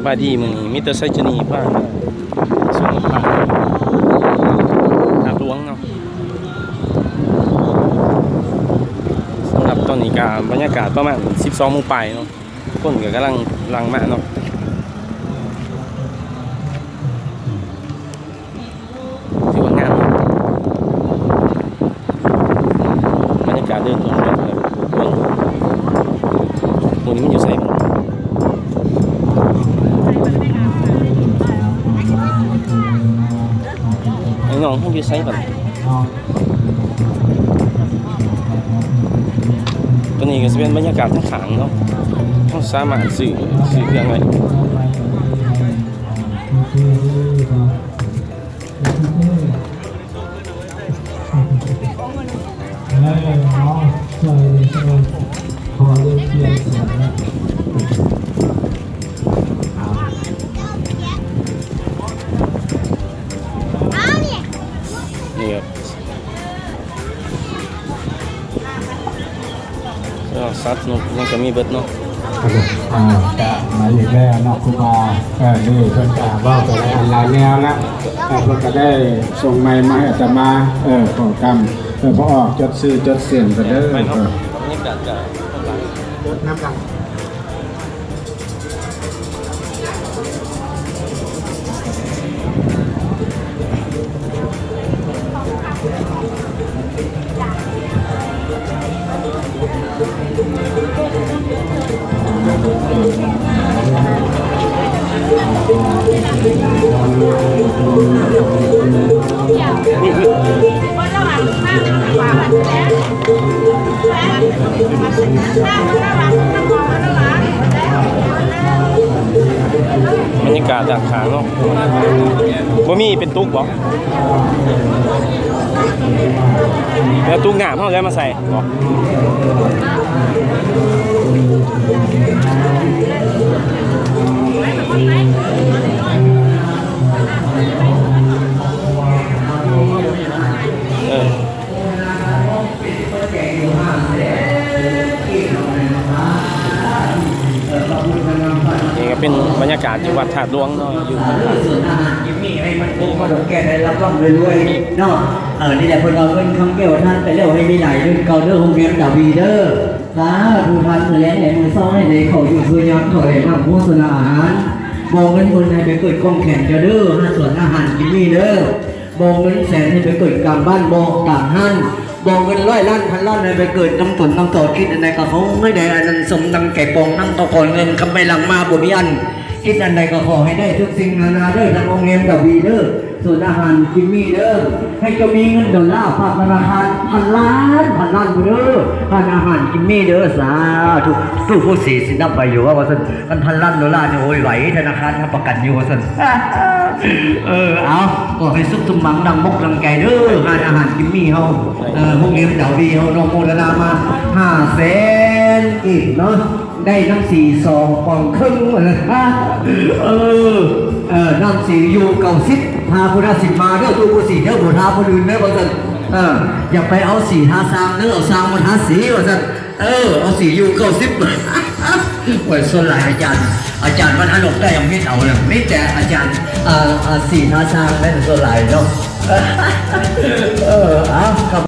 บายดีมึงมิเตอร์ไซจนีผ้าส่งผ้าหาดวงเนาะสำหรับตอนนี้การบรรยากาศประมาณ12 โมงไปเนาะคนก็กำลังมาเนาะถือว่างามบรรยากาศเดินตรงนี้เลยตรงนี้มันอยู่ใส่ไอ้น้องเขาอยู่ใส่แบบตัวนี้ก็จะเป็นบรรยากาศทั้งขางเนาะเขาสามารถสื่อเครื่องไว้นี่ครับซัดเนาะยังก็มีเบิดเนาะจะมาอีกแล้วเนาะครูบานี่เพิ่นจะว่าไปหลายแนวแล้วเพิ่นก็ได้ส่งไม้มาให้อาตมาของกรรมพอออกจดซื้อจดเสียงกันเด้อบรรยากาศจะน้ำหลังบรรยากาศจากขางเนาะบ่มีเป็นตุ๊กบ่แล้วตุ๊กหนามเขาได้มาใส่บ่นี่ก็เป็นบรรยากาศที่วัดถาดหลวงเนาะอยู่มีให้มันโตมาดอกแก่ได้รับรองรวยๆเนาะนี่แหละเพิ่นเอาเงินคำเกี่ยวท่านไปเร็วให้มีหลายเรื่องเก่าเด้อโรงเรียนดาวีเด้อสาธุท่านมือแลในมือซ้อให้ได้เข้าอยู่คือยอดถอยมาโฆษณาอาหารมองเงินคนให้ไปเกิดกองแข่งจะเด้อ5 ส่วนอาหารกินนี่เด้อมองเงินแสนให้ไปเกิดกลางบ้านมองต่างหันมองเงิน100 ล้านพันล้านให้ไปเกิดน้ำฝนน้ำต่อคิดอะไรก็เขาไม่ได้อันนั้นสมดังแก่ปองนั่งตะกอนเงินคำไปหลังมาบ่มีอันคิดอันใดก็ขอให้ได้ทุกสิ่งนานาเด้อทางองค์เงินดาวีเด้อส่วนอาหารกินมีเด้อให้ก็มีเงินดอลลาร์ฝากธนาคารพันล้านเด้อทานอาหารกินมีเด้อสาธุตู้ผู้สีสินับไปอยู่ว่าสันกัน$1,000,000เนี่ยโอ้ยไหวธนาคารทำประกันอยู่ว่าสันเอาก็ให้สุขสมหวังดังมกดังไก่เด้อทานอาหารกินมีเฮาพวกนี้ดาวีเฮาน้องโมทนามา500,000อีกเนาะได้น้ำสี2 ปองครึ่งเลยน้ำสีอยู่90พาพุทธศิษย์มาเด้อตัวผู้สีเด้อบุทาผู้อื่นเด้อว่าซั่นอย่าไปเอาสีทาซางเด้อเอาซางมาทาสีว่าซั่นเอาสีอยู่90ไว้ส่วนหลายอาจารย์มันถลกได้ยังไม่เอาเลยไม่แต่อาจารย์สีทาซางได้ส่วนหลายเนาะเอาครับ